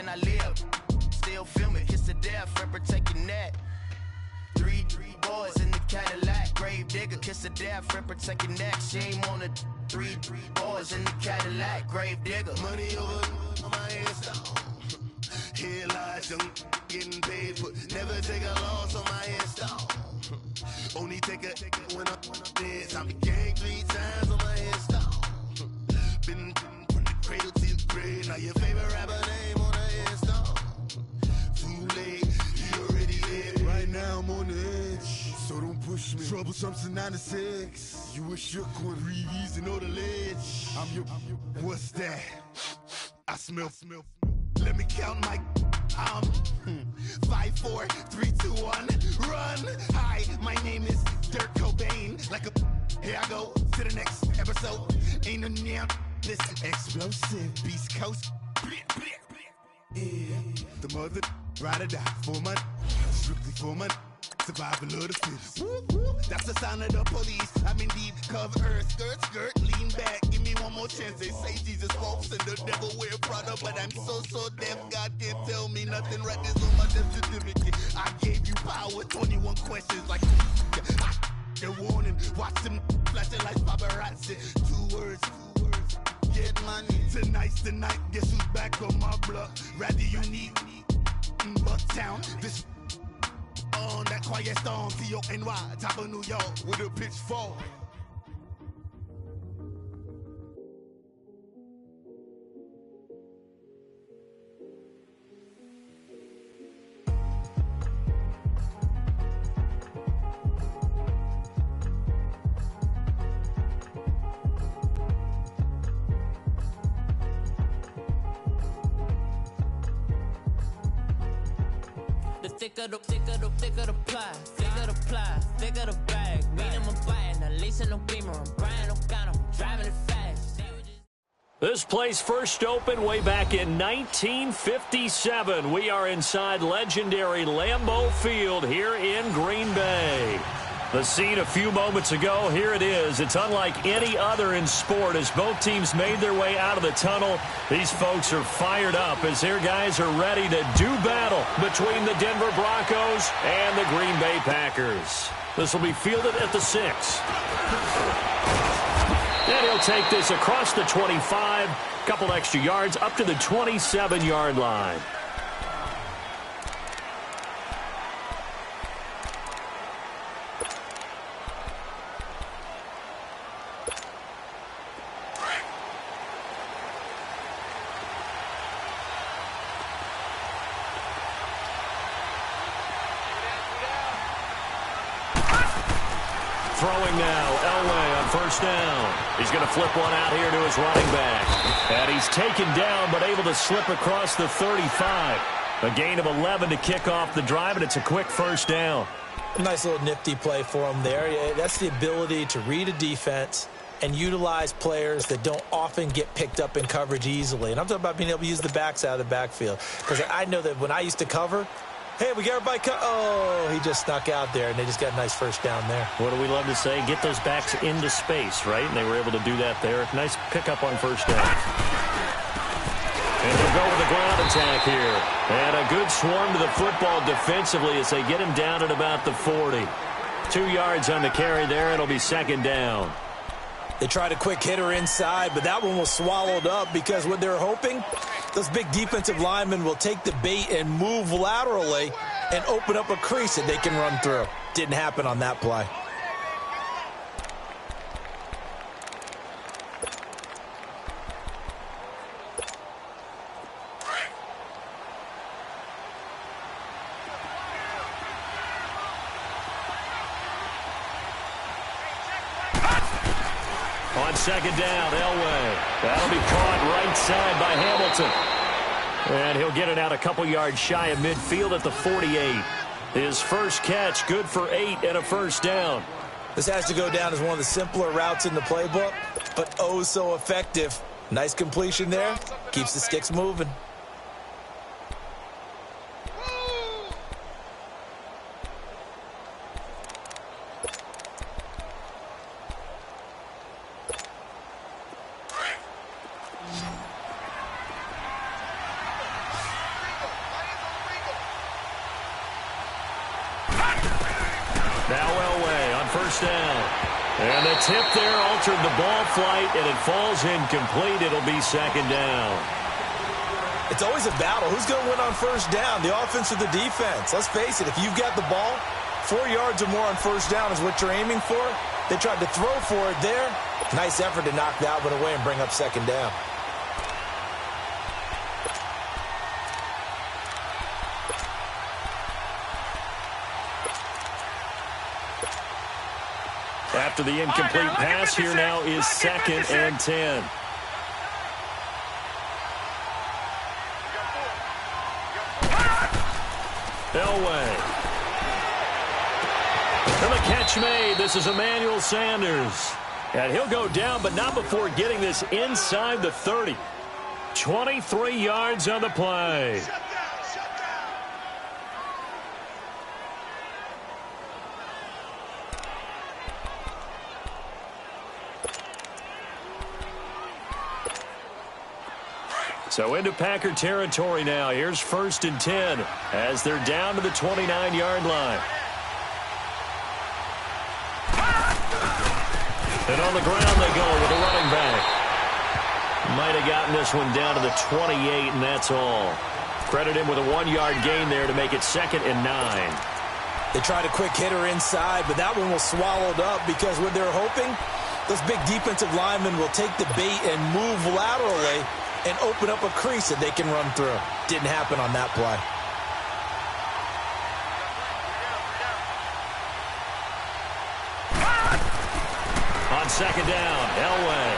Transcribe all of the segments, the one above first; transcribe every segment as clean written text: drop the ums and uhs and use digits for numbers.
can I live? Still film it, kiss the death, Ripper taking that. Three boys in the Cadillac, grave digger, kiss the death, Ripper taking that. Shame on the three boys in the Cadillac, grave digger. Money over on my install. Here lies young, getting paid, but never take a loss on my install. Only take a when I'm dead. Time to gang 3 times on my install. Been from the cradle to the grave. Now your favorite rapper name on the install. Too late, he already dead. Right now I'm on the edge, so don't push me. Troublesome to 96. You a shook one, breathe easy, know the ledge. I'm your, what's that? I smell. Let me count my. I'm 5, 4, 3, 2, 1, run. Hi, my name is Dirk Cobain. Like a, here I go to the next episode. Ain't no damn this explosive Beast Coast. Yeah. The mother ride or die for my, strictly for my. Survival of the fittest. That's the sound of the police. I'm indeed cover earth, skirt, lean back. Give me one more chance. They say Jesus walks and the devil wear Prada, but I'm so deaf. God can't tell me nothing. Right this on my death certificate. I gave you power. 21 questions like a warning. Watch them flashing like paparazzi. 2 words. Get money. Tonight's the night. Guess who's back on my block? Rather unique. Bucktown. This. On that quiet storm, T-O-N-Y, top of New York, with a pitchfork. Thicker the ply, thicker the bag. Meaning I'm buying, at least in no beamer. I'm Brian O'Connor, driving it fast. This place first opened way back in 1957. We are inside legendary Lambeau Field here in Green Bay. The scene a few moments ago, here it is. It's unlike any other in sport as both teams made their way out of the tunnel. These folks are fired up as their guys are ready to do battle between the Denver Broncos and the Green Bay Packers. This will be fielded at the 6. And he'll take this across the 25, couple extra yards up to the 27-yard line. Throwing now, Elway on first down. He's going to flip one out here to his running back. And he's taken down but able to slip across the 35. A gain of 11 to kick off the drive, and it's a quick first down. Nice little nifty play for him there. Yeah, that's the ability to read a defense and utilize players that don't often get picked up in coverage easily. And I'm talking about being able to use the backs out of the backfield. Because I know that when I used to cover, hey, we got everybody oh, he just snuck out there, and they just got a nice first down there. What do we love to say? Get those backs into space, right? And they were able to do that there. Nice pickup on first down. And they'll go with the ground attack here. And a good swarm to the football defensively as they get him down at about the 40. 2 yards on the carry there. It'll be second down. They tried a quick hitter inside, but that one was swallowed up because what they're hoping, those big defensive linemen will take the bait and move laterally and open up a crease that they can run through. Didn't happen on that play. On second down, Elway. That'll be caught right side by Hamilton. And he'll get it out a couple yards shy of midfield at the 48. His first catch, good for 8 and a first down. This has to go down as one of the simpler routes in the playbook, but oh so effective. Nice completion there. Keeps the sticks moving. Now Elway on first down. And the tip there altered the ball flight, and it falls incomplete. It'll be second down. It's always a battle. Who's going to win on first down, the offense or the defense? Let's face it, if you've got the ball, 4 yards or more on first down is what you're aiming for. They tried to throw for it there. Nice effort to knock that one away and bring up second down. After the incomplete pass, here now is 2nd and 10. Elway. And the catch made. This is Emmanuel Sanders. And he'll go down, but not before getting this inside the 30. 23 yards on the play. So into Packer territory now. Here's 1st and 10 as they're down to the 29-yard line. And on the ground they go with a running back. Might have gotten this one down to the 28, and that's all. Credit him with a 1-yard gain there to make it 2nd and 9. They tried a quick hitter inside, but that one was swallowed up because what they're hoping, those big defensive linemen will take the bait and move laterally and open up a crease that they can run through. Didn't happen on that play. On second down, Elway.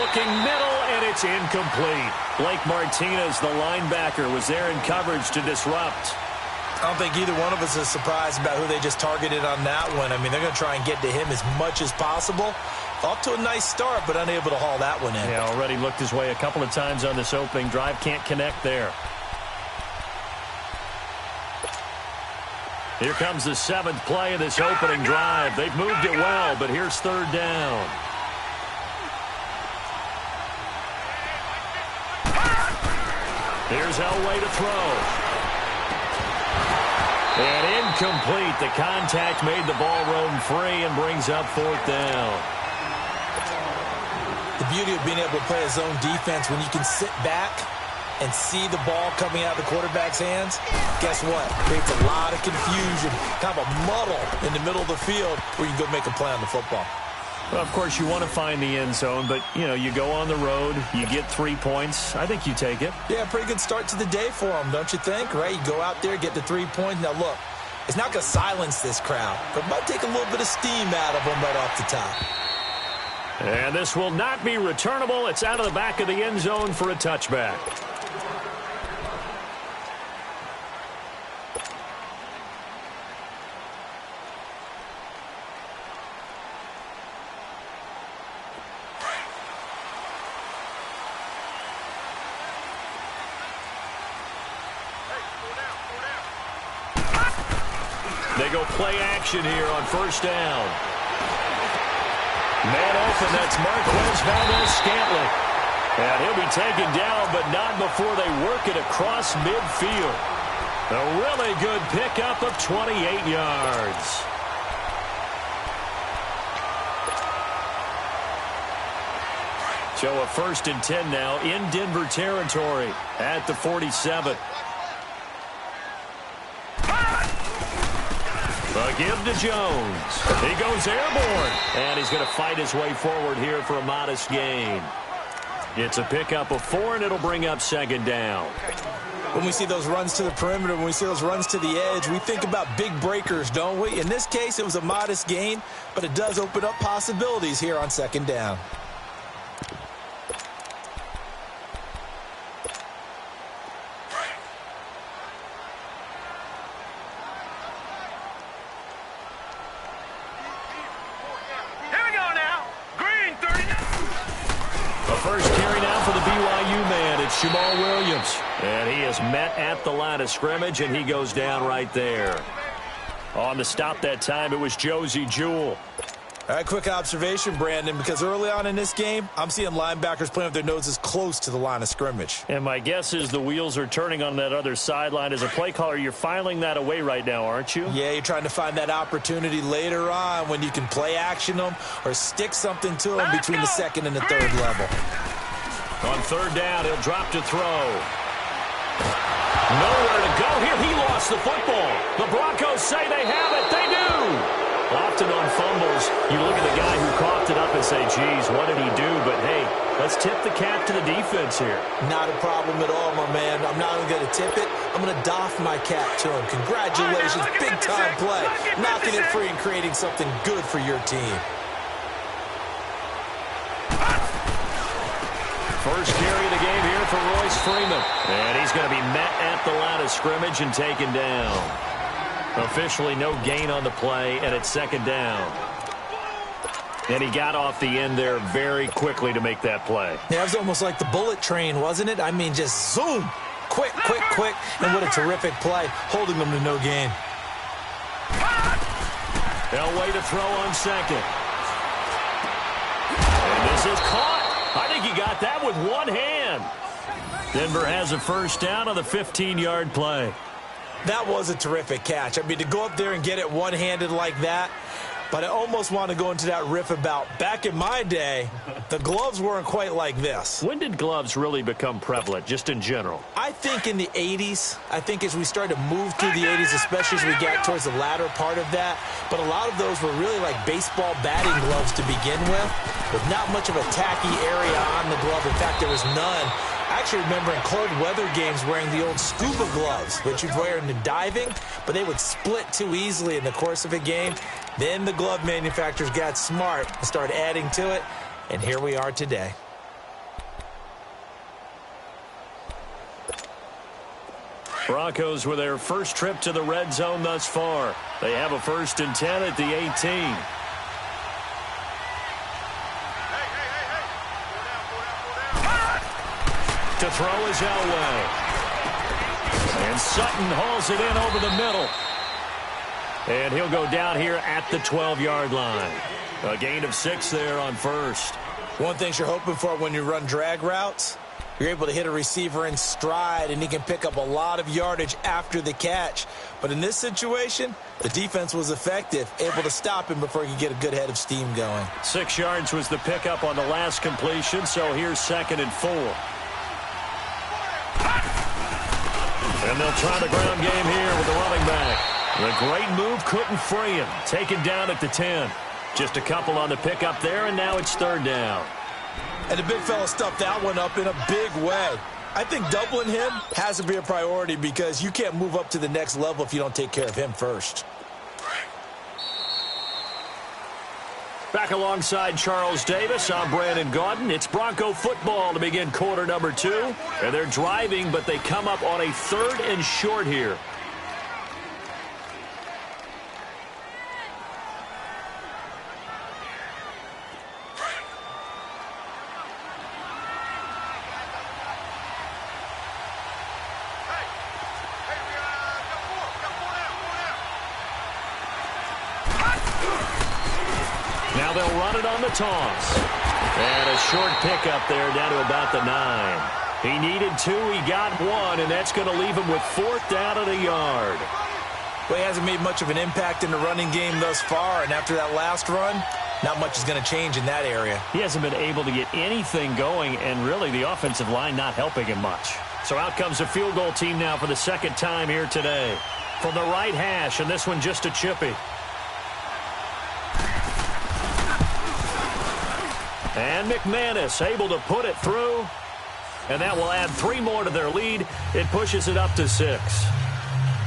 Looking middle, and it's incomplete. Blake Martinez, the linebacker, was there in coverage to disrupt. I don't think either one of us is surprised about who they just targeted on that one. I mean, they're going to try and get to him as much as possible. Off to a nice start, but unable to haul that one in. Yeah, already looked his way a couple of times on this opening drive. Can't connect there. Here comes the 7th play of this opening drive. They've moved it well, but here's 3rd down. Here's Elway to throw. And incomplete. The contact made the ball roam free and brings up 4th down. The beauty of being able to play a zone defense when you can sit back and see the ball coming out of the quarterback's hands, guess what? Creates a lot of confusion, kind of a muddle in the middle of the field where you can go make a play on the football. Well, of course, you want to find the end zone, but, you know, you go on the road, you get 3 points. I think you take it. Yeah, pretty good start to the day for them, don't you think? Right? You go out there, get the 3 points. Now, look, it's not going to silence this crowd, but it might take a little bit of steam out of them right off the top. And this will not be returnable. It's out of the back of the end zone for a touchback. They go play action here on 1st down. Man open, that's Marquez Valdez-Scantling. And he'll be taken down, but not before they work it across midfield. A really good pickup of 28 yards. So a 1st and 10 now in Denver territory at the 47. A give to Jones. He goes airborne. And he's going to fight his way forward here for a modest gain. It's a pickup of 4, and it'll bring up 2nd down. When we see those runs to the perimeter, when we see those runs to the edge, we think about big breakers, don't we? In this case, it was a modest gain, but it does open up possibilities here on 2nd down. Jamal Williams. And he is met at the line of scrimmage, and he goes down right there. On the stop that time, it was Josie Jewell. All right, quick observation, Brandon, because early on in this game, I'm seeing linebackers playing with their noses close to the line of scrimmage. And my guess is the wheels are turning on that other sideline. As a play caller, you're filing that away right now, aren't you? Yeah, you're trying to find that opportunity later on when you can play action them or stick something to them between the second and the third level. On third down, he'll drop to throw. Nowhere to go here. He lost the football. The Broncos say they have it. They do. Often on fumbles, you look at the guy who coughed it up and say, geez, what did he do? But, hey, let's tip the cap to the defense here. Not a problem at all, my man. I'm not only going to tip it, I'm going to doff my cap to him. Congratulations, big-time play. Knocking it free and creating something good for your team. First carry of the game here for Royce Freeman. And he's going to be met at the line of scrimmage and taken down. Officially no gain on the play, and it's second down. And he got off the end there very quickly to make that play. Yeah, it was almost like the bullet train, wasn't it? I mean, just zoom. Quick, quick, quick. And what a terrific play, holding them to no gain. They'll wait to throw on second. And this is caught. I think he got that with one hand. Denver has a first down on the 15-yard play. That was a terrific catch. I mean, to go up there and get it one-handed like that, but I almost want to go into that riff about back in my day, the gloves weren't quite like this. When did gloves really become prevalent, just in general? I think in the 80s. I think as we started to move through the 80s, especially as we got towards the latter part of that. But a lot of those were really like baseball batting gloves to begin with not much of a tacky area on the glove. In fact, there was none. I actually remember in cold weather games wearing the old scuba gloves, which you'd wear in the diving, but they would split too easily in the course of a game. Then the glove manufacturers got smart and started adding to it, and here we are today. Broncos with their first trip to the red zone thus far. They have a 1st and 10 at the 18. To throw is Elway. And Sutton hauls it in over the middle. And he'll go down here at the 12-yard line. A gain of 6 there on first. One thing you're hoping for when you run drag routes, you're able to hit a receiver in stride, and he can pick up a lot of yardage after the catch. But in this situation, the defense was effective, able to stop him before he could get a good head of steam going. 6 yards was the pickup on the last completion, so here's 2nd and 4. And they'll try the ground game here with the running back. The great move couldn't free him. Taken down at the 10. Just a couple on the pickup there, and now it's 3rd down. And the big fella stuffed that one up in a big way. I think doubling him has to be a priority because you can't move up to the next level if you don't take care of him first. Back alongside Charles Davis, I'm Brandon Gaudin. It's Bronco football to begin quarter number 2. And they're driving, but they come up on a 3rd and short here. Now they'll run it on the toss. And a short pickup there down to about the 9. He needed 2, he got 1, and that's going to leave him with 4th down at a yard. Well, he hasn't made much of an impact in the running game thus far, and after that last run, not much is going to change in that area. He hasn't been able to get anything going, and really the offensive line not helping him much. So out comes a field goal team now for the 2nd time here today. From the right hash, and this one just a chippy. And McManus able to put it through. And that will add 3 more to their lead. It pushes it up to 6.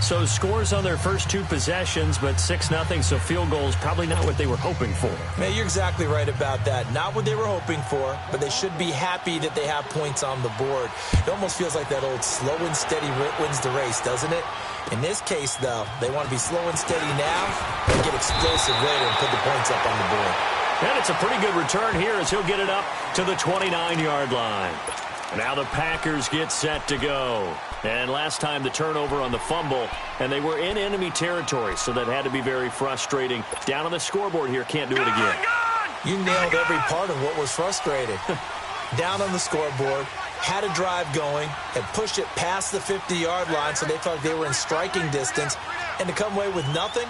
So scores on their first 2 possessions, but 6-0, so field goals probably not what they were hoping for. Man, you're exactly right about that. Not what they were hoping for, but they should be happy that they have points on the board. It almost feels like that old slow and steady wins the race, doesn't it? In this case, though, they want to be slow and steady now and get explosive later and put the points up on the board. And it's a pretty good return here as he'll get it up to the 29-yard line. Now the Packers get set to go. And last time the turnover on the fumble, and they were in enemy territory, so that had to be very frustrating. Down on the scoreboard here, can't do it again. You nailed every part of what was frustrating. Down on the scoreboard, had a drive going, and pushed it past the 50-yard line so they felt they were in striking distance, and to come away with nothing,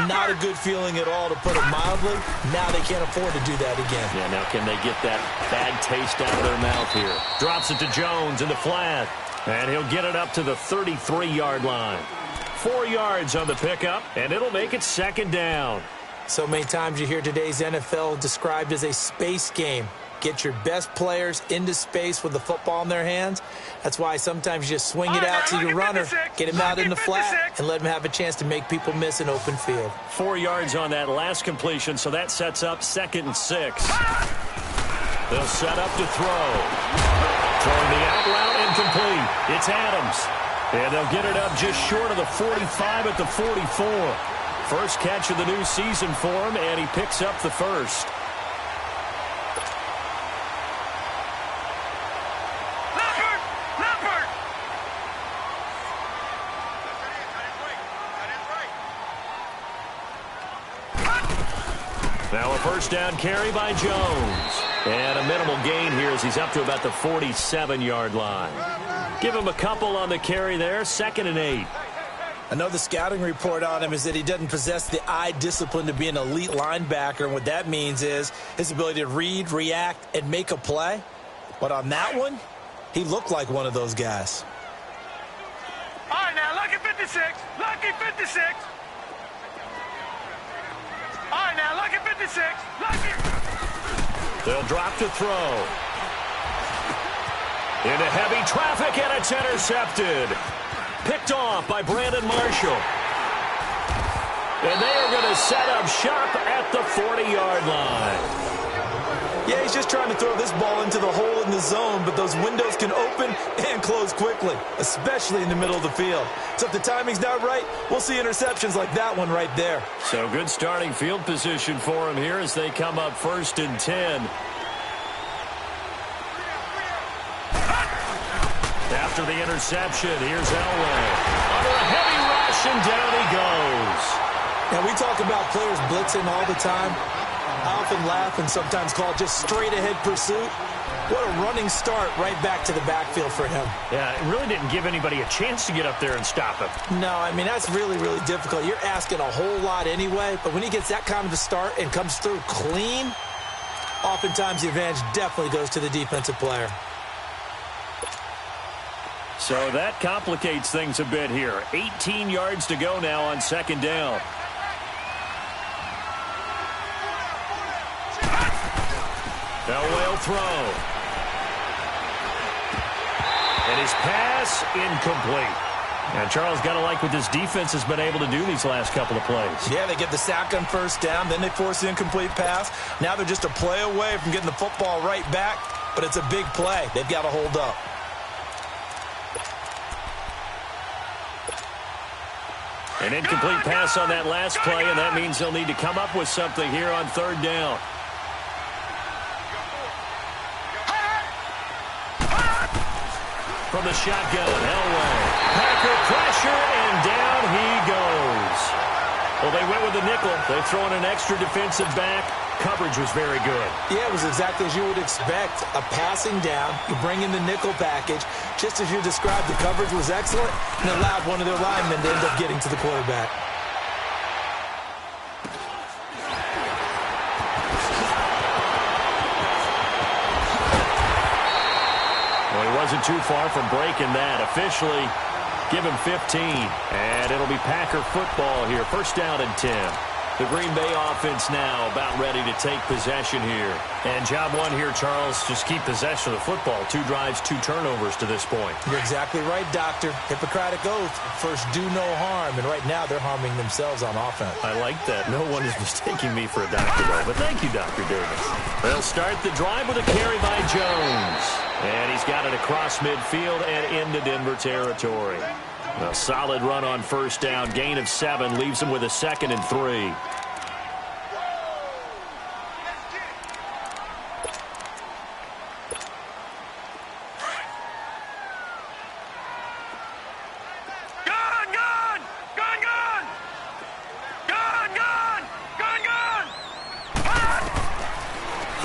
not a good feeling at all, to put it mildly. Now they can't afford to do that again. Yeah, now can they get that bad taste out of their mouth here? Drops it to Jones in the flat, and he'll get it up to the 33-yard line. 4 yards on the pickup, and it'll make it second down. So many times you hear today's NFL described as a space game. Get your best players into space with the football in their hands. That's why sometimes you just swing it out to your runner, get him out in the flat, and let him have a chance to make people miss an open field. 4 yards on that last completion, so that sets up 2nd and 6. They'll set up to throw. Throwing the out route incomplete. It's Adams. And they'll get it up just short of the 45 at the 44. First catch of the new season for him, and he picks up the first. Now a first down carry by Jones. And a minimal gain here as he's up to about the 47-yard line. Give him a couple on the carry there. 2nd and 8. Another scouting report on him is that he doesn't possess the eye discipline to be an elite linebacker. And what that means is his ability to read, react, and make a play. But on that one, he looked like one of those guys. All right, now, lucky 56. Lucky 56. All right, now, lucky 56. Lucky. They'll drop to throw. Into heavy traffic, and it's intercepted. Picked off by Brandon Marshall. And they are going to set up shop at the 40-yard line. Yeah, he's just trying to throw this ball into the hole in the zone, but those windows can open and close quickly, especially in the middle of the field. So if the timing's not right, we'll see interceptions like that one right there. So good starting field position for him here as they come up 1st and 10. After the interception, here's Elway. Under a heavy rush, and down he goes. Now, we talk about players blitzing all the time. I often laugh and sometimes call it just straight-ahead pursuit. What a running start right back to the backfield for him. Yeah, it really didn't give anybody a chance to get up there and stop him. No, I mean, that's really, really difficult. You're asking a whole lot anyway, but when he gets that kind of a start and comes through clean, oftentimes the advantage definitely goes to the defensive player. So that complicates things a bit here. 18 yards to go now on 2nd down. Elway will throw. And his pass incomplete. And Charles, got to like what this defense has been able to do these last couple of plays. Yeah, they get the sack on 1st down, then they force the incomplete pass. Now they're just a play away from getting the football right back, but it's a big play. They've got to hold up. An incomplete pass on that last play, and that means they'll need to come up with something here on 3rd down. From the shotgun, Elway. Packer pressure, and down he goes. Well, they went with the nickel. They throw in an extra defensive back. Coverage was very good. Yeah, it was exactly as you would expect. A passing down, you bring in the nickel package. Just as you described, the coverage was excellent and allowed one of their linemen to end up getting to the quarterback. Well, he wasn't too far from breaking that. Officially, give him 15. And it'll be Packer football here. 1st down and 10. The Green Bay offense now about ready to take possession here. And job one here, Charles, just keep possession of the football. 2 drives, 2 turnovers to this point. You're exactly right, Doctor. Hippocratic oath. First, do no harm. And right now, they're harming themselves on offense. I like that. No one is mistaking me for a doctor, though. But thank you, Dr. Davis. They'll start the drive with a carry by Jones. And he's got it across midfield and into Denver territory. A solid run on 1st down. Gain of 7 leaves him with a 2nd and 3.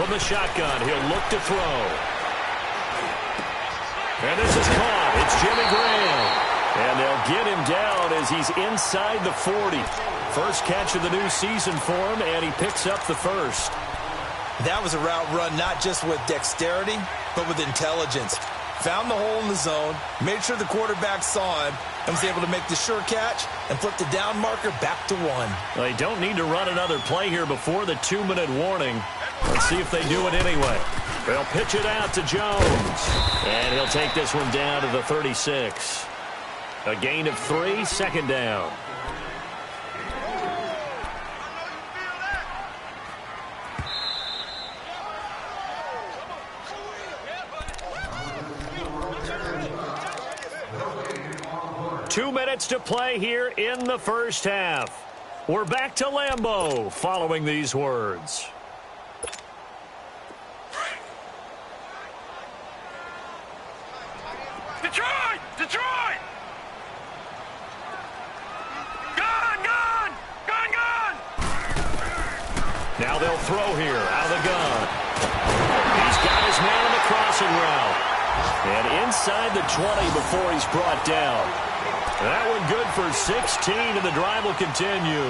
From the shotgun, he'll look to throw. And this is caught. It's Jimmy Graham. And they'll get him down as he's inside the 40. First catch of the new season for him, and he picks up the first. That was a route run not just with dexterity, but with intelligence. Found the hole in the zone, made sure the quarterback saw him, and was able to make the sure catch and flip the down marker back to 1. They don't need to run another play here before the 2-minute warning. Let's see if they do it anyway. They'll pitch it out to Jones. And he'll take this one down to the 36. A gain of 3, second down. Two minutes to play here in the first half. We're back to Lambeau following these words. Detroit! Detroit! Gun! Gun! Gun! Gun! Now they'll throw here out of the gun. He's got his man on the crossing route. And inside the 20 before he's brought down. That one good for 16, and the drive will continue.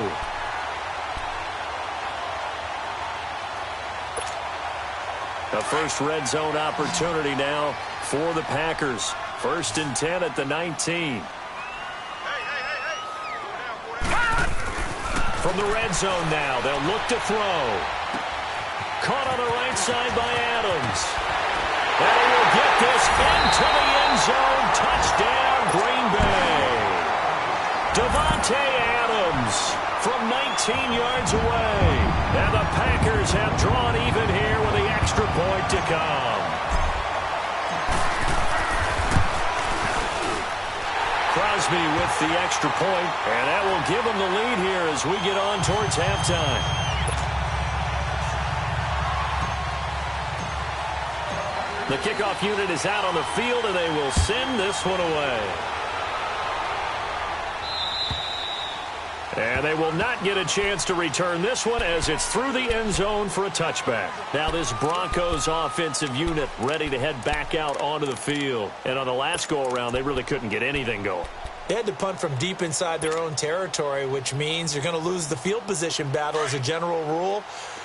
A first red zone opportunity now for the Packers. 1st and 10 at the 19. From the red zone now, they'll look to throw. Caught on the right side by Adams. And he will get this into the end zone. Touchdown, Green Bay. Davante Adams from 19 yards away. And the Packers have drawn even here with the extra point to come. Crosby with the extra point, and that will give them the lead here as we get on towards halftime. The kickoff unit is out on the field, and they will send this one away. And they will not get a chance to return this one as it's through the end zone for a touchback. Now this Broncos offensive unit ready to head back out onto the field. And on the last go-around, they really couldn't get anything going. They had to punt from deep inside their own territory, which means you're going to lose the field position battle as a general rule.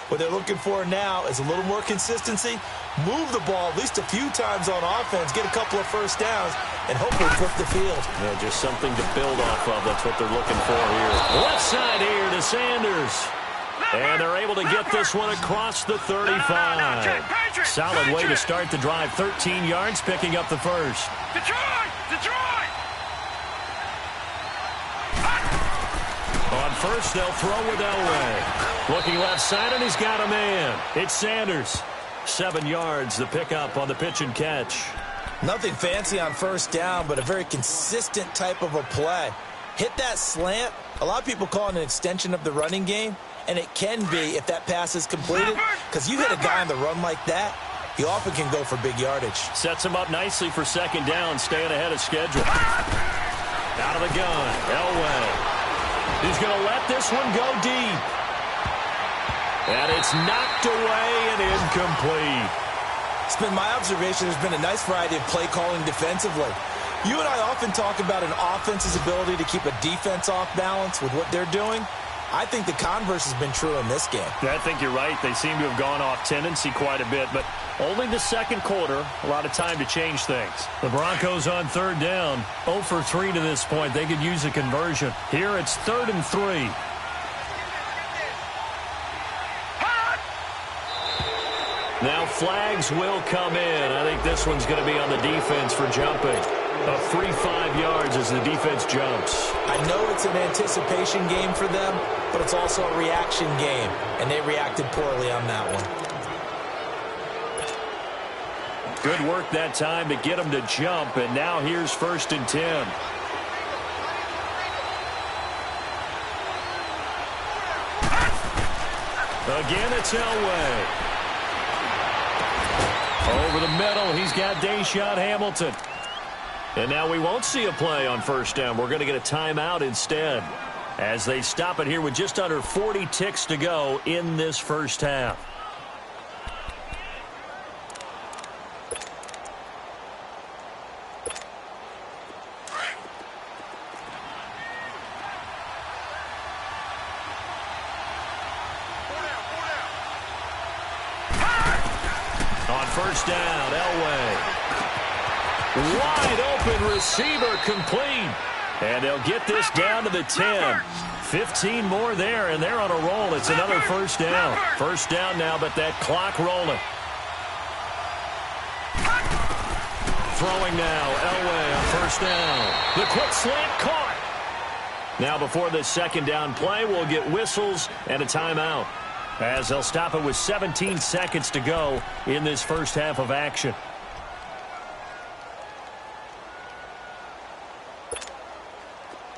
What they're looking for now is a little more consistency, move the ball at least a few times on offense, get a couple of first downs, and hopefully flip the field. Yeah, just something to build off of. That's what they're looking for here. Left side here to Sanders. And they're able to get this one across the 35. Solid way to start the drive. 13 yards, picking up the first. Detroit! Detroit! On first, they'll throw with Elway. Looking left side, and he's got a man. It's Sanders. 7 yards, the pickup on the pitch and catch. Nothing fancy on first down, but a very consistent type of a play. Hit that slant. A lot of people call it an extension of the running game, and it can be if that pass is completed, because you hit a guy on the run like that, he often can go for big yardage. Sets him up nicely for second down, staying ahead of schedule. Out of the gun, Elway. He's going to let this one go deep. And it's knocked away and incomplete. It's been my observation there's been a nice variety of play calling defensively. You and I often talk about an offense's ability to keep a defense off balance with what they're doing. I think the converse has been true in this game. I think you're right. They seem to have gone off tendency quite a bit, but only the second quarter, a lot of time to change things. The Broncos on third down, 0 for 3 to this point. They could use a conversion. Here it's 3rd and 3. Now flags will come in. I think this one's going to be on the defense for jumping. A free 5 yards as the defense jumps. I know it's an anticipation game for them, but it's also a reaction game, and they reacted poorly on that one. Good work that time to get them to jump, and now here's 1st and 10. Again, it's Elway. Over the middle, he's got Deshaun Hamilton. And now we won't see a play on first down. We're going to get a timeout instead as they stop it here with just under 40 ticks to go in this first half. first down. Elway. Wide open receiver complete. And they'll get this down to the 10. 15 more there, and they're on a roll. It's another first down. First down now, but that clock rolling. Throwing now, Elway on first down. The quick slant caught. Now before this second down play, we'll get whistles and a timeout, as they'll stop it with 17 seconds to go in this first half of action.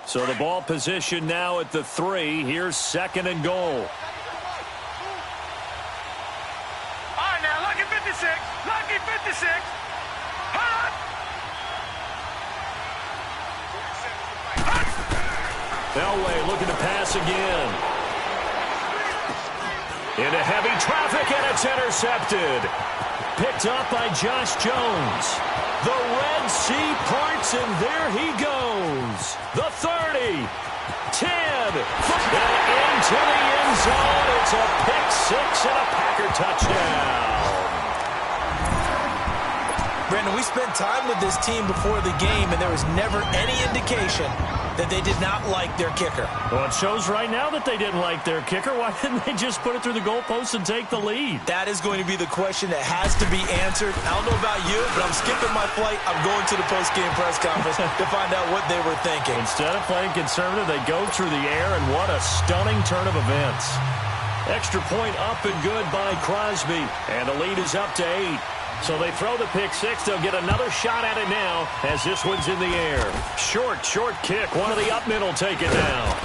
So the ball position now at the 3. Here's second and goal. All right, now, lucky 56. Lucky 56. Hot. Elway looking to pass again. Into heavy traffic, and it's intercepted. Picked up by Josh Jones. The Red Sea parts, and there he goes. The 30, 10, and into the end zone. It's a pick six and a Packer touchdown. Brandon, we spent time with this team before the game, and there was never any indication that they did not like their kicker. Well, it shows right now that they didn't like their kicker. Why didn't they just put it through the goalpost and take the lead? That is going to be the question that has to be answered. I don't know about you, but I'm skipping my flight. I'm going to the post-game press conference to find out what they were thinking. Instead of playing conservative, they go through the air, and what a stunning turn of events. Extra point up and good by Crosby, and the lead is up to 8. So they throw the pick six. They'll get another shot at it now as this one's in the air. Short kick. One of the up men will take it down.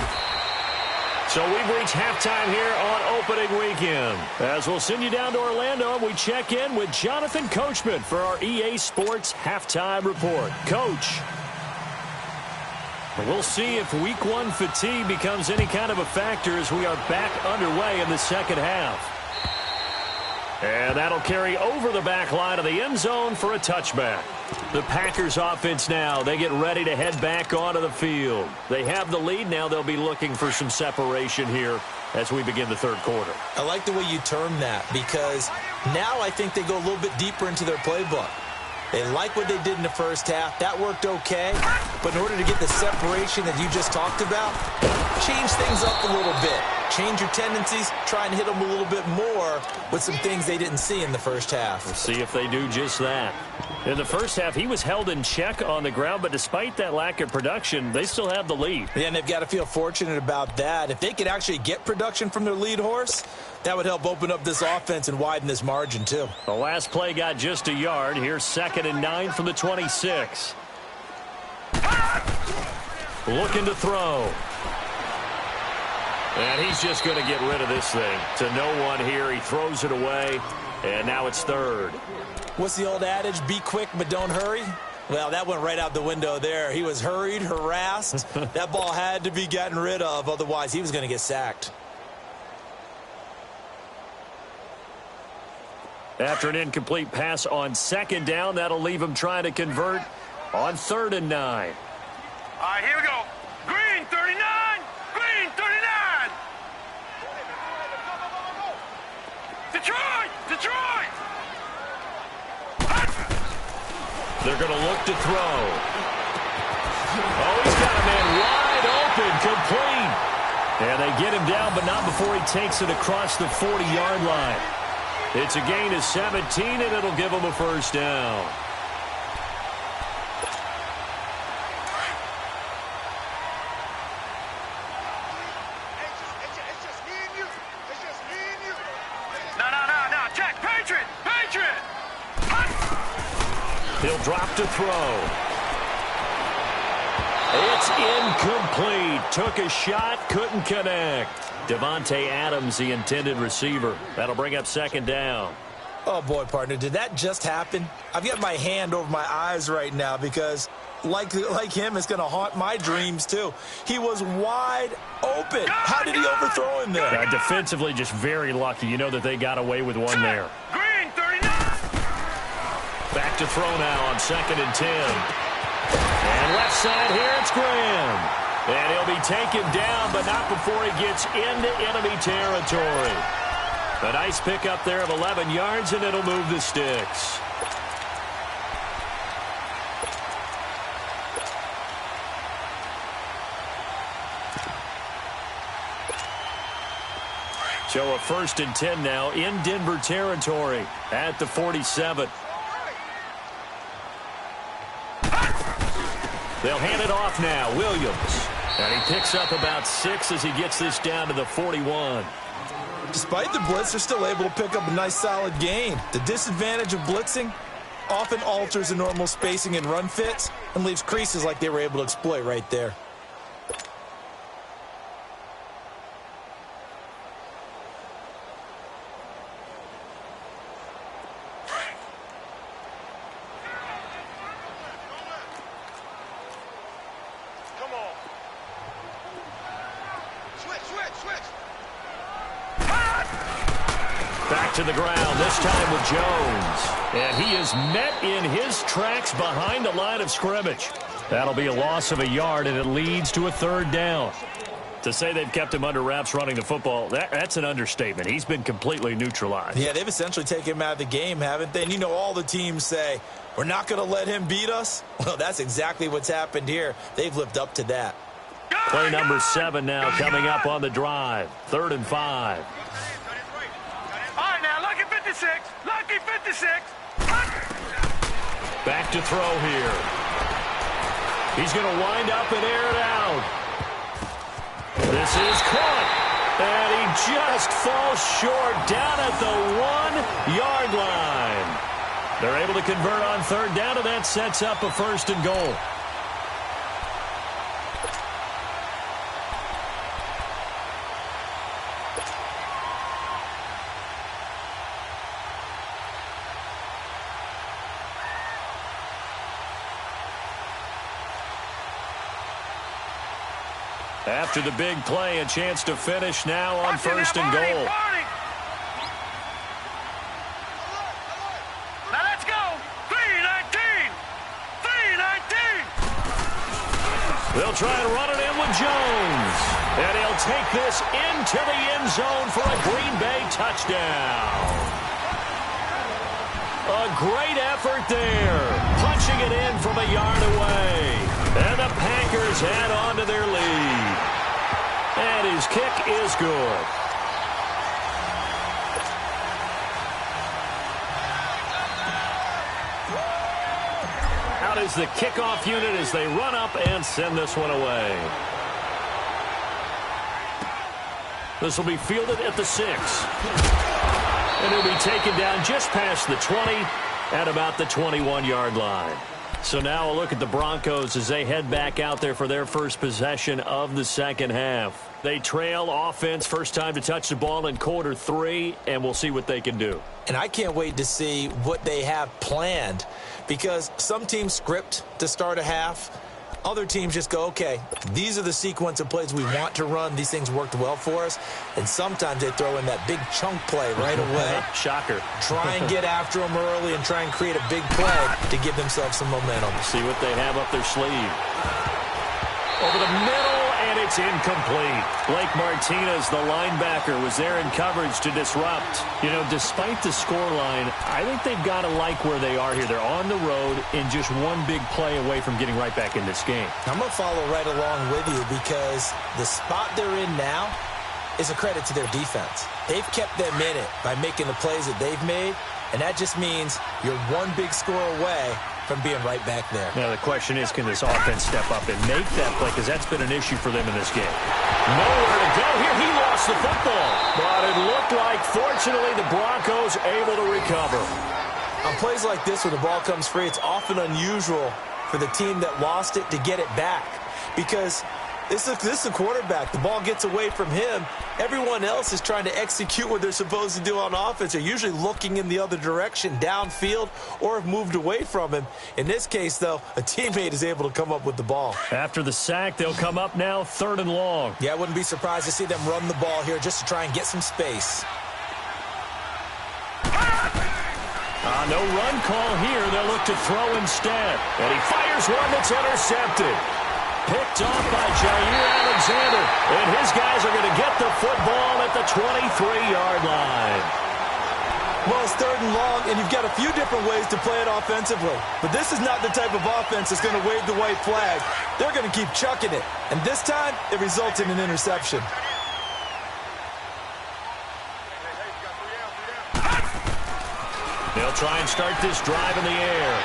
So we've reached halftime here on opening weekend. As we'll send you down to Orlando, we check in with Jonathan Coachman for our EA Sports Halftime Report. Coach, we'll see if Week 1 fatigue becomes any kind of a factor as we are back underway in the second half. And that'll carry over the back line of the end zone for a touchback. The Packers offense now, they get ready to head back onto the field. They have the lead. Now they'll be looking for some separation here as we begin the third quarter. I like the way you term that, because now I think they go a little bit deeper into their playbook. They like what they did in the first half. That worked okay. But in order to get the separation that you just talked about, change things up a little bit. Change your tendencies. Try and hit them a little bit more with some things they didn't see in the first half. We'll see if they do just that. In the first half, he was held in check on the ground, but despite that lack of production, they still have the lead. Yeah, and they've got to feel fortunate about that. If they could actually get production from their lead horse, that would help open up this offense and widen this margin, too. The last play got just a yard. Here's 2nd and 9 from the 26. Looking to throw. And he's just going to get rid of this thing. To no one here. He throws it away. And now it's 3rd. What's the old adage? Be quick, but don't hurry. Well, that went right out the window there. He was hurried, harassed. That ball had to be gotten rid of. Otherwise, he was going to get sacked. After an incomplete pass on 2nd down, that'll leave him trying to convert on 3rd and 9. All right, here we go. Green 39. Green 39. Detroit. Detroit. They're going to look to throw. Oh, he's got a man wide open, complete. And they get him down, but not before he takes it across the 40-yard line. It's a gain of 17, and it'll give him a first down. No. Check. Patriot. He'll drop to throw. It's incomplete. Took a shot, couldn't connect. Devontae Adams, the intended receiver. That'll bring up 2nd down. Oh, boy, partner, did that just happen? I've got my hand over my eyes right now because, like him, it's going to haunt my dreams, too. He was wide open. How did he overthrow him there? Defensively, just very lucky. You know that they got away with one there. Green 39. Back to throw now on 2nd and 10. And left side here, it's Graham. And he'll be taken down, but not before he gets into enemy territory. A nice pickup there of 11 yards, and it'll move the sticks. So a 1st and 10 now in Denver territory at the 47. They'll hand it off now. Williams. And he picks up about 6 as he gets this down to the 41. Despite the blitz, they're still able to pick up a nice solid gain. The disadvantage of blitzing often alters the normal spacing and run fits and leaves creases like they were able to exploit right there. Back to the ground, this time with Jones. And he is met in his tracks behind the line of scrimmage. That'll be a loss of a yard, and it leads to a 3rd down. To say they've kept him under wraps running the football, that's an understatement. He's been completely neutralized. Yeah, they've essentially taken him out of the game, haven't they? And you know all the teams say, we're not going to let him beat us. Well, that's exactly what's happened here. They've lived up to that. Play number 7 now coming up on the drive. 3rd and 5. Lucky 56. Back to throw here. He's going to wind up and air it out. This is caught. And he just falls short down at the 1-yard line. They're able to convert on 3rd down, and that sets up a 1st and goal. After the big play, a chance to finish now on 1st and goal. Now let's go. 3-19. 3-19. They'll try and run it in with Jones. And he'll take this into the end zone for a Green Bay touchdown. A great effort there. Punching it in from a yard away. And the Packers add on to their lead. And his kick is good. Out is the kickoff unit as they run up and send this one away. This will be fielded at the 6. And it'll be taken down just past the 20 at about the 21-yard line. So now a look at the Broncos as they head back out there for their first possession of the 2nd half. They trail offense, first time to touch the ball in quarter 3, and we'll see what they can do. And I can't wait to see what they have planned, because some teams script to start a half. Other teams just go, okay, these are the sequence of plays we want to run. These things worked well for us. And sometimes they throw in that big chunk play right away. Shocker. Try and get after them early and try and create a big play to give themselves some momentum. See what they have up their sleeve. Over the middle, and it's incomplete. Blake Martinez, the linebacker, was there in coverage to disrupt. You know, despite the scoreline, I think they've got to like where they are here. They're on the road and just one big play away from getting right back in this game. I'm going to follow right along with you, because the spot they're in now is a credit to their defense. They've kept them in it by making the plays that they've made, and that just means you're one big score away from being right back there. Now, the question is, can this offense step up and make that play? Because that's been an issue for them in this game. Nowhere to go here. He lost the football. But it looked like, fortunately, the Broncos able to recover. On plays like this, when the ball comes free, it's often unusual for the team that lost it to get it back. Because this is a quarterback. The ball gets away from him. Everyone else is trying to execute what they're supposed to do on offense. They're usually looking in the other direction, downfield, or have moved away from him. In this case, though, a teammate is able to come up with the ball. After the sack, they'll come up now 3rd and long. Yeah, I wouldn't be surprised to see them run the ball here just to try and get some space. No run call here. They'll look to throw instead. And he fires one that's intercepted. Picked off by Jair Alexander. And his guys are going to get the football at the 23-yard line. Well, it's 3rd and long, and you've got a few different ways to play it offensively. But this is not the type of offense that's going to wave the white flag. They're going to keep chucking it. And this time, it results in an interception. They'll try and start this drive in the air.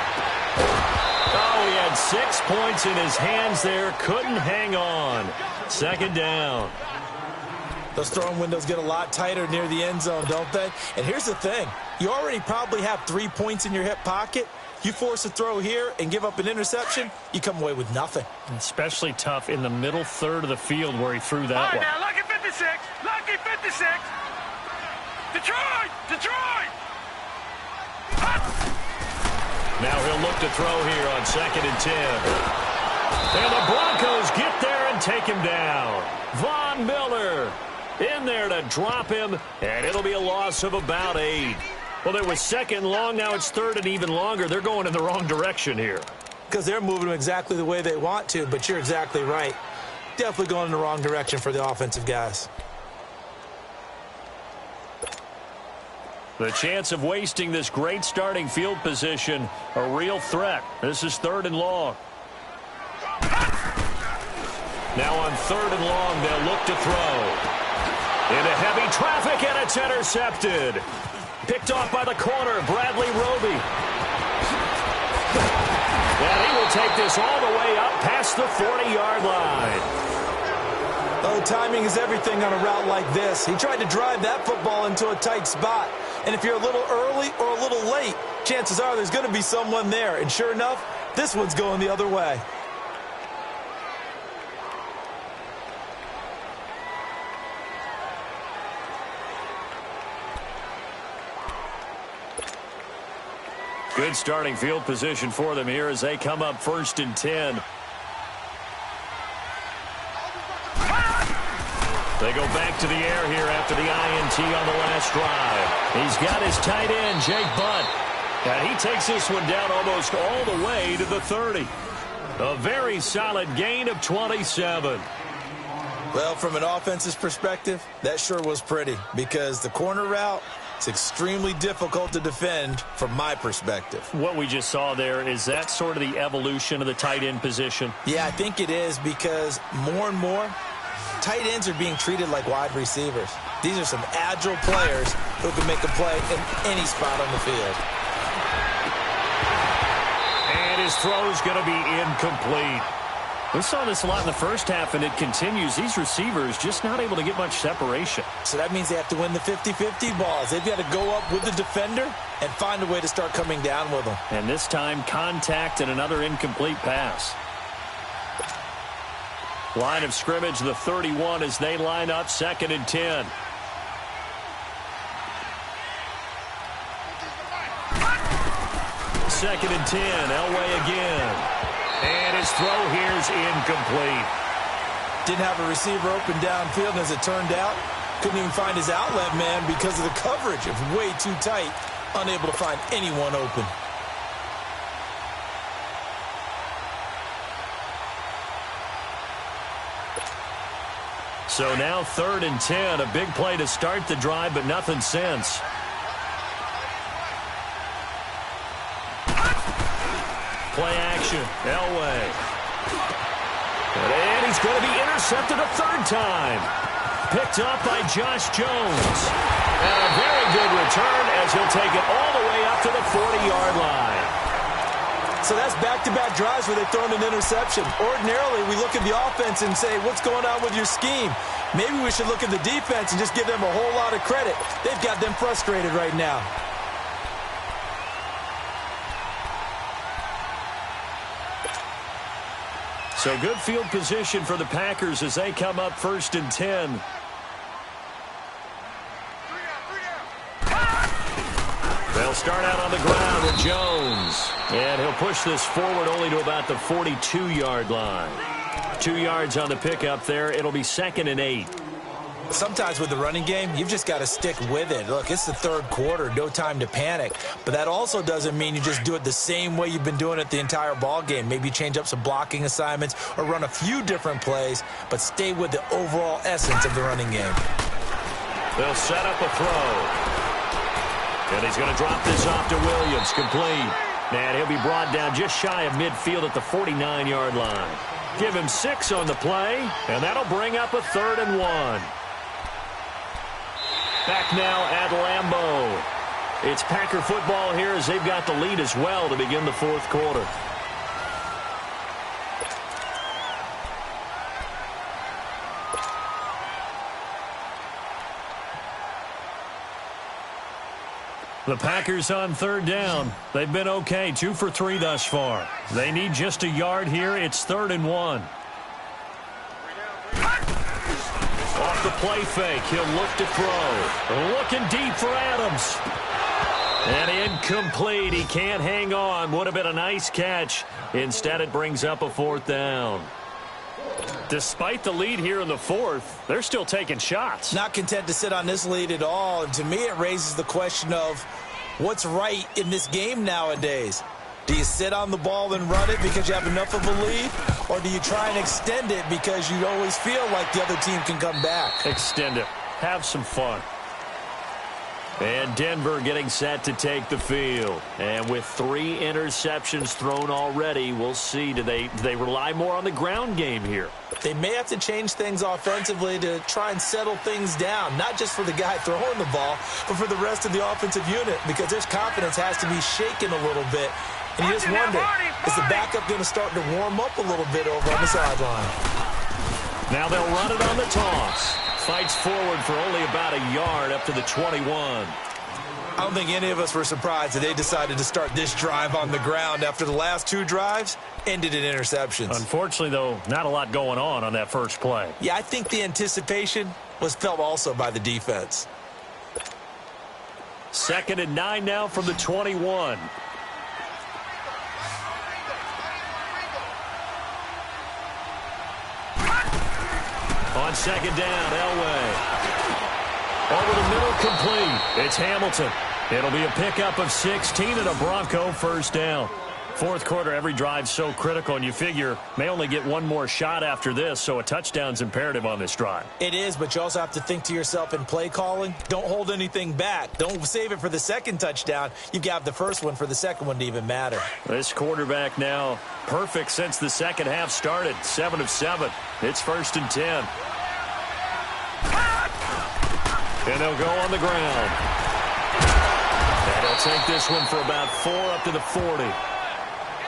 Oh, he had 6 points in his hands there. Couldn't hang on. 2nd down. Those throwing windows get a lot tighter near the end zone, don't they? And here's the thing. You already probably have 3 points in your hip pocket. You force a throw here and give up an interception, you come away with nothing. Especially tough in the middle third of the field where he threw that one. Now, lucky 56. Lucky 56. Detroit! Detroit! Now he'll look to throw here on 2nd and 10. And the Broncos get there and take him down. Von Miller in there to drop him, and it'll be a loss of about 8. Well, it was 2nd long, now it's 3rd and even longer. They're going in the wrong direction here. Because they're moving them exactly the way they want to, but you're exactly right. Definitely going in the wrong direction for the offensive guys. The chance of wasting this great starting field position, a real threat. This is 3rd and long. Now on 3rd and long, they'll look to throw. Into heavy traffic, and it's intercepted. Picked off by the corner, Bradley Roby. And he will take this all the way up past the 40-yard line. Oh, timing is everything on a route like this. He tried to drive that football into a tight spot. And if you're a little early or a little late, chances are there's going to be someone there. And sure enough, this one's going the other way. Good starting field position for them here as they come up 1st and 10. They go back to the air here after the INT on the last drive. He's got his tight end, Jake Butt. And he takes this one down almost all the way to the 30. A very solid gain of 27. Well, from an offense's perspective, that sure was pretty because the corner route, it's extremely difficult to defend from my perspective. What we just saw there, is that sort of the evolution of the tight end position? Yeah, I think it is because more and more, tight ends are being treated like wide receivers. These are some agile players who can make a play in any spot on the field. And his throw is going to be incomplete. We saw this a lot in the first half, and it continues. These receivers just not able to get much separation. So that means they have to win the 50-50 balls. They've got to go up with the defender and find a way to start coming down with them. And this time, contact and another incomplete pass. Line of scrimmage, the 31, as they line up 2nd and 10. Second and 10, Elway again. And his throw here is incomplete. Didn't have a receiver open downfield, and as it turned out, couldn't even find his outlet man because of the coverage. It was way too tight, unable to find anyone open. So now 3rd and 10, a big play to start the drive, but nothing since. Play action, Elway. And he's going to be intercepted a 3rd time. Picked up by Josh Jones. And a very good return as he'll take it all the way up to the 40-yard line. So that's back-to-back drives where they've thrown an interception. Ordinarily, we look at the offense and say, what's going on with your scheme? Maybe we should look at the defense and just give them a whole lot of credit. They've got them frustrated right now. So good field position for the Packers as they come up 1st and 10. They'll start out on the ground with Jones. And he'll push this forward only to about the 42-yard line. 2 yards on the pickup there. It'll be 2nd and 8. Sometimes with the running game, you've just got to stick with it. Look, it's the third quarter, no time to panic. But that also doesn't mean you just do it the same way you've been doing it the entire ball game. Maybe change up some blocking assignments or run a few different plays, but stay with the overall essence of the running game. They'll set up a throw. And he's going to drop this off to Williams, complete. And he'll be brought down just shy of midfield at the 49-yard line. Give him 6 on the play, and that'll bring up a 3rd and 1. Back now at Lambeau. It's Packer football here as they've got the lead as well to begin the fourth quarter. The Packers on 3rd down. They've been okay, 2 for 3 thus far. They need just a yard here. It's 3rd and 1. Off the play fake, he'll look to throw. Looking deep for Adams. And incomplete. He can't hang on. Would have been a nice catch. Instead, it brings up a 4th down. Despite the lead here in the 4th, they're still taking shots. Not content to sit on this lead at all. And to me, it raises the question of what's right in this game nowadays. Do you sit on the ball and run it because you have enough of a lead? Or do you try and extend it because you always feel like the other team can come back? Extend it. Have some fun. And Denver getting set to take the field. And with 3 interceptions thrown already, we'll see. Do they rely more on the ground game here? They may have to change things offensively to try and settle things down, not just for the guy throwing the ball, but for the rest of the offensive unit, because their confidence has to be shaken a little bit. And you just wonder, is the backup going to start to warm up a little bit over on the sideline? Now they'll run it on the toss. Fights forward for only about a yard up to the 21. I don't think any of us were surprised that they decided to start this drive on the ground after the last 2 drives ended in interceptions. Unfortunately, though, not a lot going on that first play. Yeah, I think the anticipation was felt also by the defense. 2nd and 9 now from the 21. On 2nd down, Elway. Over the middle, complete. It's Hamilton. It'll be a pickup of 16 and a Bronco 1st down. Fourth quarter, every drive's so critical, and you figure may only get one more shot after this, so a touchdown's imperative on this drive. It is, but you also have to think to yourself in play calling, don't hold anything back. Don't save it for the 2nd touchdown. You've got the first one for the 2nd one to even matter. This quarterback now perfect since the second half started. 7 of 7. It's 1st and 10. And they'll go on the ground. And he'll take this one for about 4 up to the 40.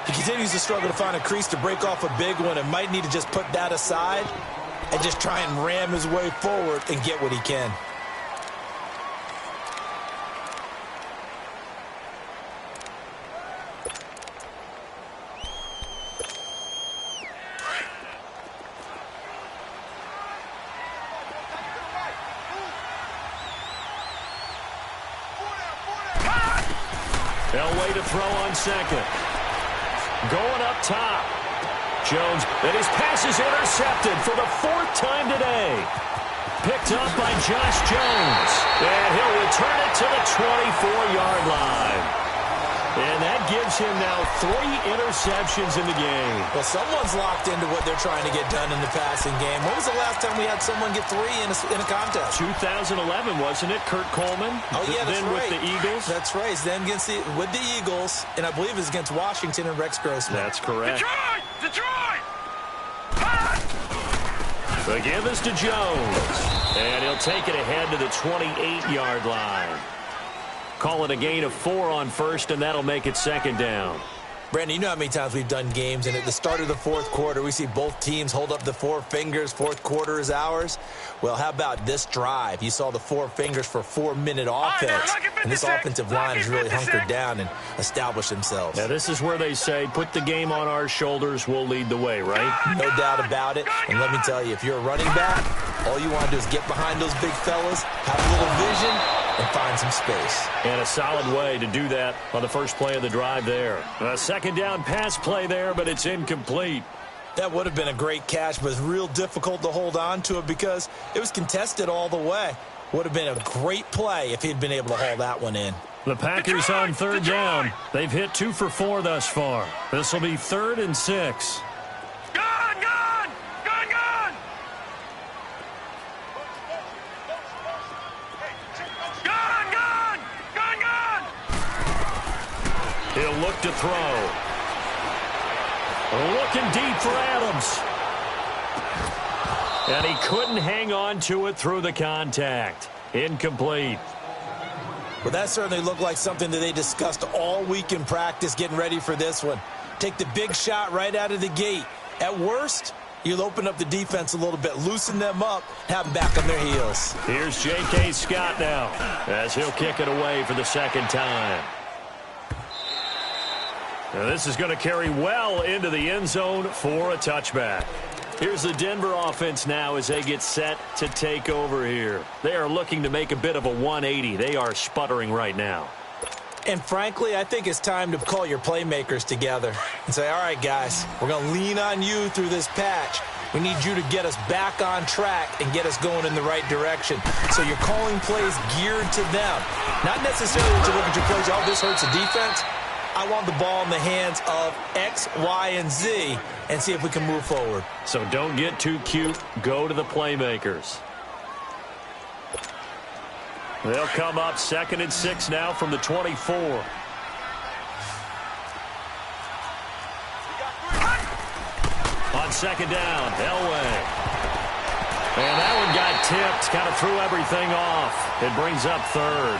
He continues to struggle to find a crease to break off a big one and might need to just put that aside and just try and ram his way forward and get what he can. Elway to throw on 2nd. Going up top. Jones, and his pass is intercepted for the 4th time today. Picked up by Josh Jones. And he'll return it to the 24-yard line. And that gives him now 3 interceptions in the game. Well, someone's locked into what they're trying to get done in the passing game. When was the last time we had someone get 3 in a contest? 2011, wasn't it? Kurt Coleman. Oh, yeah, that's then right. with the Eagles. That's right. Then with the Eagles, and I believe it was against Washington and Rex Grossman. That's correct. Detroit! The give is to Jones. And he'll take it ahead to the 28-yard line. Call it a gain of 4 on 1st, and that'll make it 2nd down. Brandon, you know how many times we've done games, and at the start of the 4th quarter, we see both teams hold up the 4 fingers, 4th quarter is ours. Well, how about this drive? You saw the 4 fingers for 4-minute offense, and this offensive line has really hunkered down and established themselves. Now, this is where they say, put the game on our shoulders, we'll lead the way, right? No doubt about it, and let me tell you, if you're a running back, all you want to do is get behind those big fellas, have a little vision, and find some space. And a solid way to do that on the first play of the drive there. A 2nd down pass play there, but it's incomplete. That would have been a great catch, but it's real difficult to hold on to it because it was contested all the way. Would have been a great play if he'd been able to haul that one in. The Packers on third down. They've hit 2 for 4 thus far. This will be 3rd and 6. Gun! Gun! Gun! Gun! Gun! Gun! Gun! Gun! He'll look to throw. Looking deep for Adams. And he couldn't hang on to it through the contact. Incomplete. Well, that certainly looked like something that they discussed all week in practice getting ready for this one. Take the big shot right out of the gate. At worst, you'll open up the defense a little bit, loosen them up, have them back on their heels. Here's J.K. Scott now as he'll kick it away for the second time. Now this is going to carry well into the end zone for a touchback. Here's the Denver offense now as they get set to take over here. They are looking to make a bit of a 180. They are sputtering right now. And frankly, I think it's time to call your playmakers together and say, all right, guys, we're going to lean on you through this patch. We need you to get us back on track and get us going in the right direction. So you're calling plays geared to them. Not necessarily to look at your plays, oh, this hurts the defense. I want the ball in the hands of X, Y, and Z and see if we can move forward. So don't get too cute. Go to the playmakers. They'll come up 2nd and 6 now from the 24. On 2nd down, Elway. And that one got tipped, kind of threw everything off. It brings up 3rd.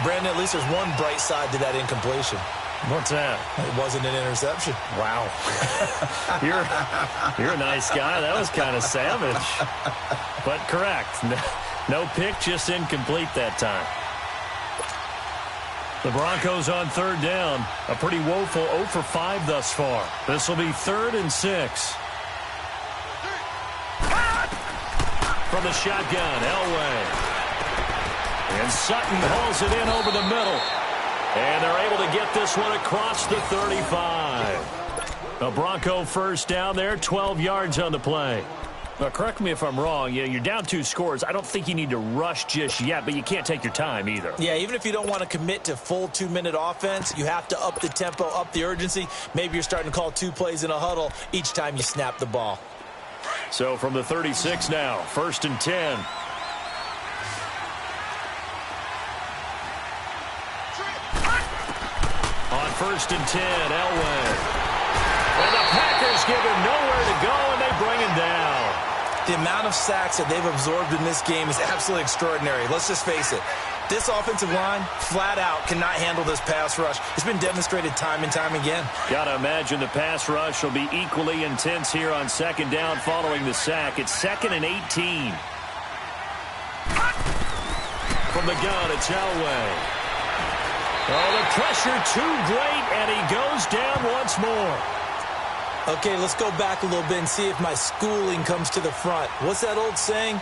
Brandon, at least there's one bright side to that incompletion. What's that? It wasn't an interception. Wow. You're a nice guy. That was kind of savage. But correct. No pick, just incomplete that time. The Broncos on 3rd down. A pretty woeful 0 for 5 thus far. This will be 3rd and 6. From the shotgun, Elway. And Sutton hauls it in over the middle. And they're able to get this one across the 35. A Bronco first down there, 12 yards on the play. Now, correct me if I'm wrong. You're down 2 scores. I don't think you need to rush just yet, but you can't take your time either. Yeah, even if you don't want to commit to full 2-minute offense, you have to up the tempo, up the urgency. Maybe you're starting to call 2 plays in a huddle each time you snap the ball. So from the 36 now, 1st and 10. On 1st and 10, Elway. And the Packers give him nowhere to go, and they bring him down. The amount of sacks that they've absorbed in this game is absolutely extraordinary. Let's just face it. This offensive line, flat out, cannot handle this pass rush. It's been demonstrated time and time again. Got to imagine the pass rush will be equally intense here on 2nd down following the sack. It's 2nd and 18. From the gun, it's Elway. Oh, the pressure too great, and he goes down once more. Okay, let's go back a little bit and see if my schooling comes to the front. What's that old saying?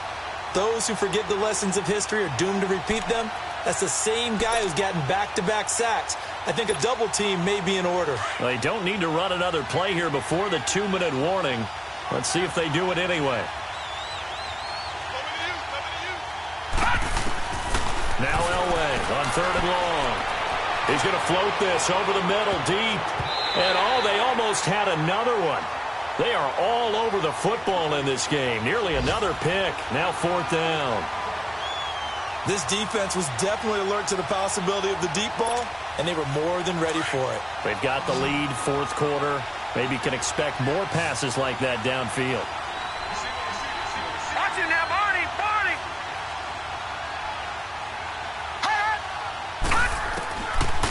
Those who forget the lessons of history are doomed to repeat them. That's the same guy who's gotten back-to-back sacks. I think a double team may be in order. They don't need to run another play here before the 2-minute warning. Let's see if they do it anyway. Now Elway on 3rd and long. He's going to float this over the middle deep. And they almost had another one. They are all over the football in this game. Nearly another pick. Now 4th down. This defense was definitely alert to the possibility of the deep ball, and they were more than ready for it. They've got the lead, 4th quarter. Maybe can expect more passes like that downfield. Watch it now, Barney! Barney!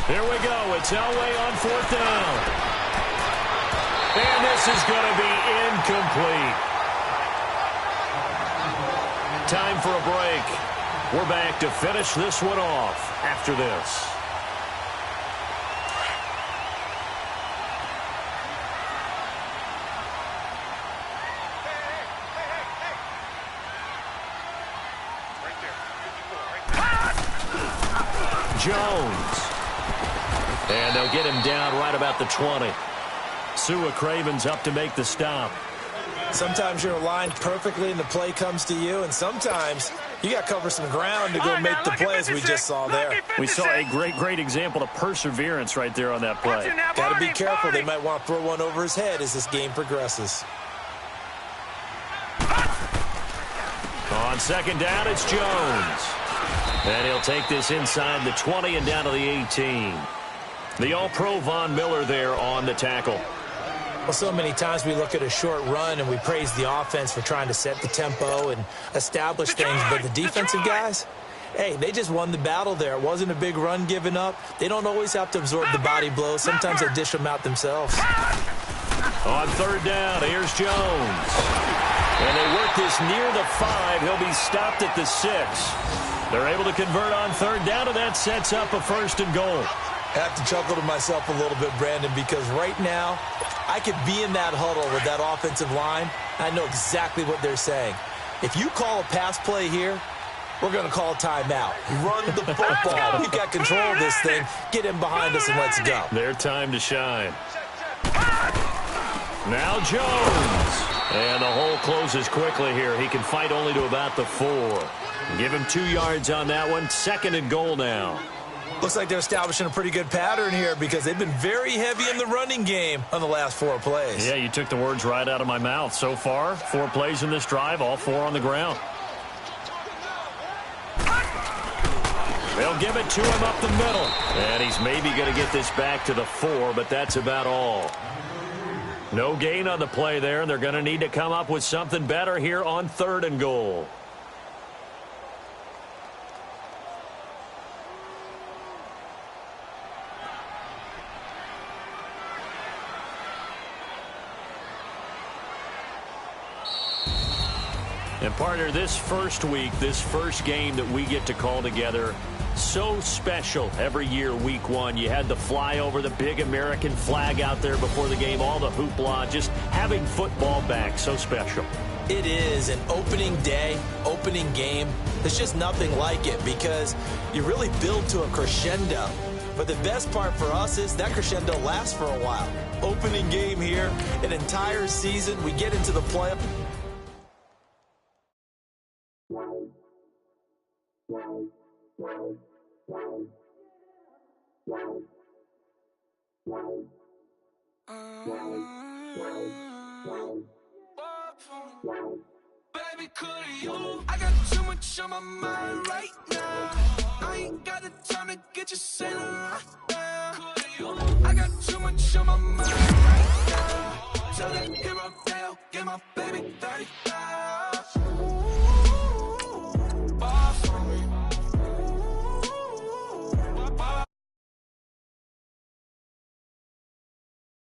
Here we go. It's Elway on 4th down. And this is going to be incomplete. Time for a break. We're back to finish this one off after this. Jones. And they'll get him down right about the 20. Sua Craven's up to make the stop. Sometimes you're aligned perfectly and the play comes to you, and sometimes you got to cover some ground to go make the play, as we just saw there. We saw a great example of perseverance right there on that play. Got to be careful. They might want to throw one over his head as this game progresses. On second down, it's Jones. And he'll take this inside the 20 and down to the 18. The All-Pro Von Miller there on the tackle. Well, so many times we look at a short run and we praise the offense for trying to set the tempo and establish things, but the defensive guys, hey, they just won the battle there. It wasn't a big run given up. They don't always have to absorb the body blows. Sometimes they dish them out themselves. On third down, here's Jones. And they work this near the 5. He'll be stopped at the 6. They're able to convert on third down, and that sets up a 1st and goal. I have to chuckle to myself a little bit, Brandon, because right now I could be in that huddle with that offensive line. I know exactly what they're saying. If you call a pass play here, we're going to call a timeout. Run the football. We've got control of this thing. Get in behind us and let's go. Their time to shine. Now Jones. And the hole closes quickly here. He can fight only to about the 4. Give him 2 yards on that one. 2nd and goal now. Looks like they're establishing a pretty good pattern here because they've been very heavy in the running game on the last 4 plays. Yeah, you took the words right out of my mouth. So far, 4 plays in this drive, all 4 on the ground. They'll give it to him up the middle. And he's maybe going to get this back to the 4, but that's about all. No gain on the play there, and they're going to need to come up with something better here on 3rd and goal. And partner, this first week, this first game that we get to call together, so special every year, week 1. You had the flyover, the big American flag out there before the game, all the hoopla, just having football back, so special. It is an opening day, opening game. There's just nothing like it because you really build to a crescendo. But the best part for us is that crescendo lasts for a while. Opening game here, an entire season, we get into the playoff. Baby, could you? I got too much on my mind right now. I ain't got the time to get you sitting right now. I got too much on my mind right now. Tell that hero Dale, get my baby 35.